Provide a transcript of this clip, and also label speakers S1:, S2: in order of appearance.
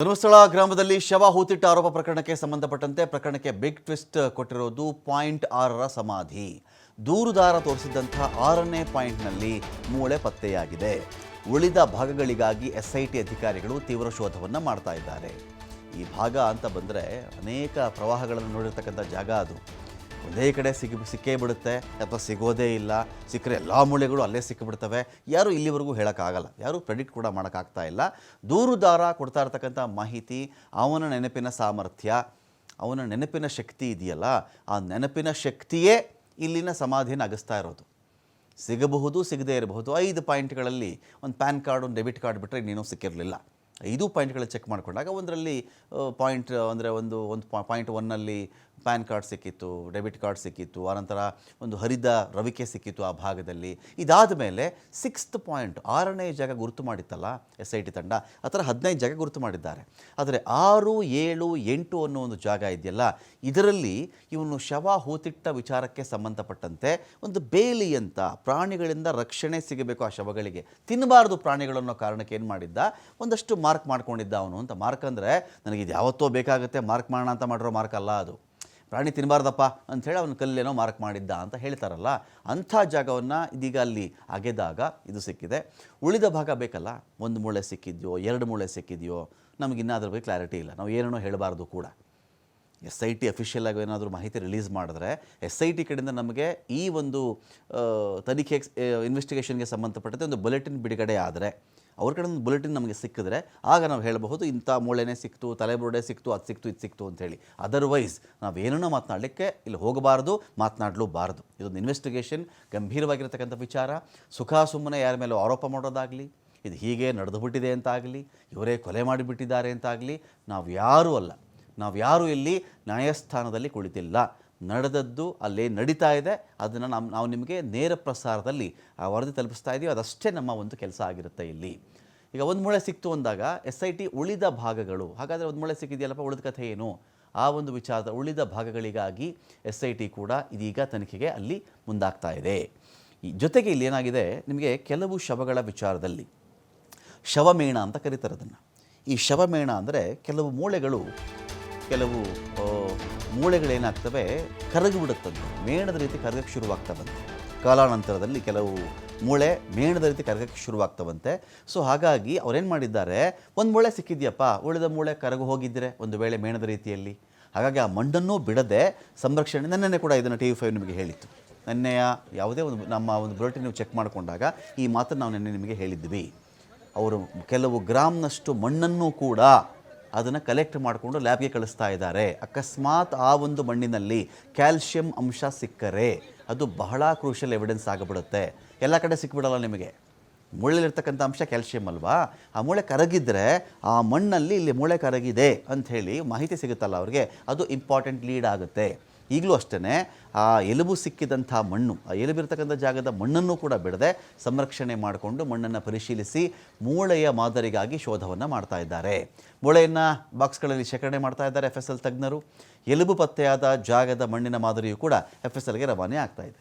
S1: ಧರ್ಮಸ್ಥಳ ಗ್ರಾಮದಲ್ಲಿ ಶವ ಹೂತಿಟ್ಟ ಆರೋಪ ಪ್ರಕರಣಕ್ಕೆ ಬಿಗ್ ಟ್ವಿಸ್ಟ್ ಕೊಟ್ಟಿರೋದು ಪಾಯಿಂಟ್ 6ರ ಸಮಾಧಿ. ದೂರುದಾರ ತೋರಿಸಿದಂಥ 6ನೇ ಪಾಯಿಂಟ್ನಲ್ಲಿ ಮೂಳೆ ಪತ್ತೆಯಾಗಿದೆ. ಉಳಿದ ಭಾಗಗಳಿಗಾಗಿ ಎಸ್ಐಟಿ ಅಧಿಕಾರಿಗಳು ತೀವ್ರ ಶೋಧವನ್ನು ಮಾಡ್ತಾ ಇದ್ದಾರೆ. ಈ ಭಾಗ ಅಂತ ಬಂದರೆ ಅನೇಕ ಪ್ರವಾಹಗಳನ್ನು ನೋಡಿರ್ತಕ್ಕಂಥ ಜಾಗ ಅದು. ಒಂದೇ ಕಡೆ ಸಿಕ್ಕೇ ಬಿಡುತ್ತೆ ಅಥವಾ ಸಿಗೋದೇ ಇಲ್ಲ. ಸಿಕ್ಕರೆ ಎಲ್ಲ ಮೂಳೆಗಳು ಅಲ್ಲೇ ಸಿಕ್ಕಿಬಿಡ್ತವೆ. ಯಾರೂ ಇಲ್ಲಿವರೆಗೂ ಹೇಳೋಕ್ಕಾಗಲ್ಲ, ಯಾರೂ ಪ್ರೆಡಿಕ್ಟ್ ಕೂಡ ಮಾಡೋಕ್ಕಾಗ್ತಾ ಇಲ್ಲ. ದೂರುದಾರ ಕೊಡ್ತಾ ಇರ್ತಕ್ಕಂಥ ಮಾಹಿತಿ, ಅವನ ನೆನಪಿನ ಸಾಮರ್ಥ್ಯ, ಅವನ ನೆನಪಿನ ಶಕ್ತಿ ಇದೆಯಲ್ಲ, ಆ ನೆನಪಿನ ಶಕ್ತಿಯೇ ಇಲ್ಲಿನ ಸಮಾಧಿಯನ್ನು ಅಗಿಸ್ತಾ ಇರೋದು. ಸಿಗಬಹುದು, ಸಿಗದೇ ಇರಬಹುದು. 5 ಪಾಯಿಂಟ್ಗಳಲ್ಲಿ ಒಂದು ಪ್ಯಾನ್ ಕಾರ್ಡ್, ಒಂದು ಡೆಬಿಟ್ ಕಾರ್ಡ್ ಬಿಟ್ಟರೆ ಇನ್ನೇನೂ ಸಿಕ್ಕಿರಲಿಲ್ಲ. 5 ಪಾಯಿಂಟ್ಗಳು ಚೆಕ್ ಮಾಡಿಕೊಂಡಾಗ ಒಂದರಲ್ಲಿ ಪಾಯಿಂಟ್ ಅಂದರೆ ಒಂದು ಪಾಯಿಂಟ್ 1ನಲ್ಲಿ ಪ್ಯಾನ್ ಕಾರ್ಡ್ ಸಿಕ್ಕಿತ್ತು, ಡೆಬಿಟ್ ಕಾರ್ಡ್ ಸಿಕ್ಕಿತ್ತು, ಆನಂತರ ಒಂದು ಹರಿದ ರವಿಕೆ ಸಿಕ್ಕಿತ್ತು ಆ ಭಾಗದಲ್ಲಿ. ಇದಾದ ಮೇಲೆ 6th ಪಾಯಿಂಟ್ 6ನೇ ಜಾಗ ಗುರುತು ಮಾಡಿತ್ತಲ್ಲ SIT ತಂಡ, ಆ ಥರ 15 ಜಾಗ ಗುರುತು ಮಾಡಿದ್ದಾರೆ. ಆದರೆ 6, 7, 8 ಅನ್ನೋ ಒಂದು ಜಾಗ ಇದೆಯಲ್ಲ, ಇದರಲ್ಲಿ ಇವನು ಶವ ಹೂತಿಟ್ಟ ವಿಚಾರಕ್ಕೆ ಸಂಬಂಧಪಟ್ಟಂತೆ ಒಂದು ಬೇಲಿ ಅಂತ, ಪ್ರಾಣಿಗಳಿಂದ ರಕ್ಷಣೆ ಸಿಗಬೇಕು ಆ ಶವಗಳಿಗೆ, ತಿನ್ನಬಾರ್ದು ಪ್ರಾಣಿಗಳು ಅನ್ನೋ ಕಾರಣಕ್ಕೆ ಏನು ಮಾಡಿದ್ದ, ಒಂದಷ್ಟು ಮಾರ್ಕ್ ಮಾಡ್ಕೊಂಡಿದ್ದ ಅವನು ಅಂತ. ಮಾರ್ಕ್ ಅಂದರೆ ನನಗೆ ಇದು ಯಾವತ್ತೋ ಬೇಕಾಗುತ್ತೆ ಮಾರ್ಕ್ ಮಾಡೋಣ ಅಂತ ಮಾಡಿರೋ ಮಾರ್ಕ್ ಅಲ್ಲ ಅದು. ಪ್ರಾಣಿ ತಿನ್ನಬಾರ್ದಪ್ಪ ಅಂಥೇಳಿ ಅವನು ಕಲ್ಲೇನೋ ಮಾರ್ಕ್ ಮಾಡಿದ್ದ ಅಂತ ಹೇಳ್ತಾರಲ್ಲ, ಅಂಥ ಜಾಗವನ್ನು ಇದೀಗ ಅಲ್ಲಿ ಅಗೆದಾಗ ಇದು ಸಿಕ್ಕಿದೆ. ಉಳಿದ ಭಾಗ ಬೇಕಲ್ಲ, 1 ಮೂಳೆ ಸಿಕ್ಕಿದೆಯೋ 2 ಮೂಳೆ ಸಿಕ್ಕಿದೆಯೋ ನಮಗಿನ್ನೂ ಅದ್ರ ಬಗ್ಗೆ ಕ್ಲಾರಿಟಿ ಇಲ್ಲ. ನಾವು ಏನೇನೋ ಹೇಳಬಾರ್ದು ಕೂಡ. SIT ಅಫಿಷಿಯಲ್ ಆಗಿ ಏನಾದರೂ ಮಾಹಿತಿ ರಿಲೀಸ್ ಮಾಡಿದ್ರೆ SIT ಕಡೆಯಿಂದ ನಮಗೆ ಈ ಒಂದು ತನಿಖೆ ಇನ್ವೆಸ್ಟಿಗೇಷನ್ಗೆ ಸಂಬಂಧಪಟ್ಟಂತೆ ಒಂದು ಬುಲೆಟಿನ್ ಬಿಡುಗಡೆ ಆದರೆ, ಅವ್ರ ಕಡೆ ಒಂದು ಬುಲೆಟಿನ್ ನಮಗೆ ಸಿಕ್ಕಿದ್ರೆ ಆಗ ನಾವು ಹೇಳಬಹುದು ಇಂಥ ಮೂಳೆನೇ ಸಿಕ್ತು, ತಲೆಬುರುಡೆ ಸಿಕ್ತು, ಅದು ಸಿಕ್ತು, ಇದು ಸಿಕ್ತು ಅಂಥೇಳಿ. ಅದರ್ವೈಸ್ ನಾವೇನೋ ಮಾತನಾಡಲಿಕ್ಕೆ ಇಲ್ಲಿ ಹೋಗಬಾರ್ದು, ಮಾತನಾಡಲೂಬಾರ್ದು. ಇದೊಂದು ಇನ್ವೆಸ್ಟಿಗೇಷನ್, ಗಂಭೀರವಾಗಿರ್ತಕ್ಕಂಥ ವಿಚಾರ. ಸುಮ್ಮನೆ ಯಾರ ಮೇಲೂ ಆರೋಪ ಮಾಡೋದಾಗಲಿ, ಇದು ಹೀಗೆ ನಡೆದುಬಿಟ್ಟಿದೆ ಅಂತಾಗಲಿ, ಇವರೇ ಕೊಲೆ ಮಾಡಿಬಿಟ್ಟಿದ್ದಾರೆ ಅಂತಾಗಲಿ, ನಾವು ಯಾರೂ ಇಲ್ಲಿ ನ್ಯಾಯಸ್ಥಾನದಲ್ಲಿ ಕುಳಿತಿಲ್ಲ. ನಡೆದದ್ದು ಅಲ್ಲೇ ನಡೀತಾ ಇದೆ, ಅದನ್ನು ನಾವು ನಿಮಗೆ ನೇರ ಪ್ರಸಾರದಲ್ಲಿ ಆ ವರದಿ ತಲುಪಿಸ್ತಾ ಇದ್ದೀವಿ. ಅದಷ್ಟೇ ನಮ್ಮ ಒಂದು ಕೆಲಸ ಆಗಿರುತ್ತೆ ಇಲ್ಲಿ. ಈಗ 1 ಮೂಳೆ ಸಿಕ್ತು ಅಂದಾಗ SIT ಉಳಿದ ಭಾಗಗಳು, ಹಾಗಾದರೆ 1 ಮೂಳೆ ಸಿಕ್ಕಿದೆಯಲ್ಲಪ್ಪ, ಉಳಿದ ಕಥೆ ಏನು? ಆ ಒಂದು ವಿಚಾರದ ಉಳಿದ ಭಾಗಗಳಿಗಾಗಿ SIT ಕೂಡ ಇದೀಗ ತನಿಖೆಗೆ ಅಲ್ಲಿ ಮುಂದಾಗ್ತಾ ಇದೆ. ಈ ಜೊತೆಗೆ ಇಲ್ಲಿ ಏನಾಗಿದೆ, ನಿಮಗೆ ಕೆಲವು ಶವಗಳ ವಿಚಾರದಲ್ಲಿ ಶವಮೇಣ ಅಂತ ಕರೀತಾರೆ ಅದನ್ನು. ಈ ಶವಮೇಣ ಅಂದರೆ ಕೆಲವು ಮೂಳೆಗಳೇನಾಗ್ತವೆ, ಕರಗಿಬಿಡುತ್ತಂತೆ, ಮೇಣದ ರೀತಿ ಕರಗಕ್ಕೆ ಶುರುವಾಗ್ತವಂತೆ. ಕಾಲಾನಂತರದಲ್ಲಿ ಕೆಲವು ಮೂಳೆ ಮೇಣದ ರೀತಿ ಕರಗಕ್ಕೆ ಶುರುವಾಗ್ತವಂತೆ. ಸೊ ಹಾಗಾಗಿ ಅವ್ರೇನು ಮಾಡಿದ್ದಾರೆ, 1 ಮೂಳೆ ಸಿಕ್ಕಿದೆಯಪ್ಪ, ಉಳಿದ ಮೂಳೆ ಕರಗು ಹೋಗಿದ್ದರೆ ಒಂದು ವೇಳೆ ಮೇಣದ ರೀತಿಯಲ್ಲಿ, ಹಾಗಾಗಿ ಆ ಮಣ್ಣನ್ನು ಬಿಡದೆ ಸಂರಕ್ಷಣೆ. ನೆನ್ನೆ ಕೂಡ ಇದನ್ನು TV5 ನಿಮಗೆ ಹೇಳಿತ್ತು. ನೆನ್ನೆಯ ಯಾವುದೇ ನಮ್ಮ ಒಂದು ಬುಲೆಟಿನ್ ನೀವು ಚೆಕ್ ಮಾಡಿಕೊಂಡಾಗ ಈ ಮಾತನ್ನು ನಾವು ನೆನ್ನೆ ನಿಮಗೆ ಹೇಳಿದ್ವಿ. ಅವರು ಕೆಲವು ಗ್ರಾಮ್ನಷ್ಟು ಮಣ್ಣನ್ನು ಕೂಡ ಅದನ್ನು ಕಲೆಕ್ಟ್ ಮಾಡಿಕೊಂಡು ಲ್ಯಾಬ್ಗೆ ಕಳಿಸ್ತಾ ಇದ್ದಾರೆ. ಅಕಸ್ಮಾತ್ ಆ ಒಂದು ಮಣ್ಣಿನಲ್ಲಿ ಕ್ಯಾಲ್ಶಿಯಂ ಅಂಶ ಸಿಕ್ಕರೆ ಅದು ಬಹಳ ಕ್ರೂಷಿಯಲ್ ಎವಿಡೆನ್ಸ್ ಆಗಿಬಿಡುತ್ತೆ. ಎಲ್ಲ ಕಡೆ ಸಿಕ್ಬಿಡಲ್ಲ ನಿಮಗೆ. ಮೂಳೆಯಲ್ಲಿರ್ತಕ್ಕಂಥ ಅಂಶ ಕ್ಯಾಲ್ಶಿಯಂ ಅಲ್ವಾ, ಆ ಮೂಳೆ ಕರಗಿದ್ರೆ ಆ ಮಣ್ಣಲ್ಲಿ ಇಲ್ಲಿ ಮೂಳೆ ಕರಗಿದೆ ಅಂಥೇಳಿ ಮಾಹಿತಿ ಸಿಗುತ್ತಲ್ಲ ಅವ್ರಿಗೆ, ಅದು ಇಂಪಾರ್ಟೆಂಟ್ ಲೀಡ್ ಆಗುತ್ತೆ. ಈಗಲೂ ಅಷ್ಟೇ ಆ ಎಲುಬು ಸಿಕ್ಕಿದಂಥ ಮಣ್ಣು, ಆ ಎಲುಬಿರ್ತಕ್ಕಂಥ ಜಾಗದ ಮಣ್ಣನ್ನು ಕೂಡ ಬಿಡದೆ ಸಂರಕ್ಷಣೆ ಮಾಡಿಕೊಂಡು ಮಣ್ಣನ್ನು ಪರಿಶೀಲಿಸಿ ಮೂಳೆಯ ಮಾದರಿಗಾಗಿ ಶೋಧವನ್ನು ಮಾಡ್ತಾ ಇದ್ದಾರೆ. ಮೂಳೆಯನ್ನು ಬಾಕ್ಸ್ಗಳಲ್ಲಿ ಶೇಖರಣೆ ಮಾಡ್ತಾ ಇದ್ದಾರೆ FSL ತಜ್ಞರು. ಎಲುಬು ಪತ್ತೆಯಾದ ಜಾಗದ ಮಣ್ಣಿನ ಮಾದರಿಯು ಕೂಡ FSLಗೆ ರವಾನೆ ಆಗ್ತಾ ಇದೆ.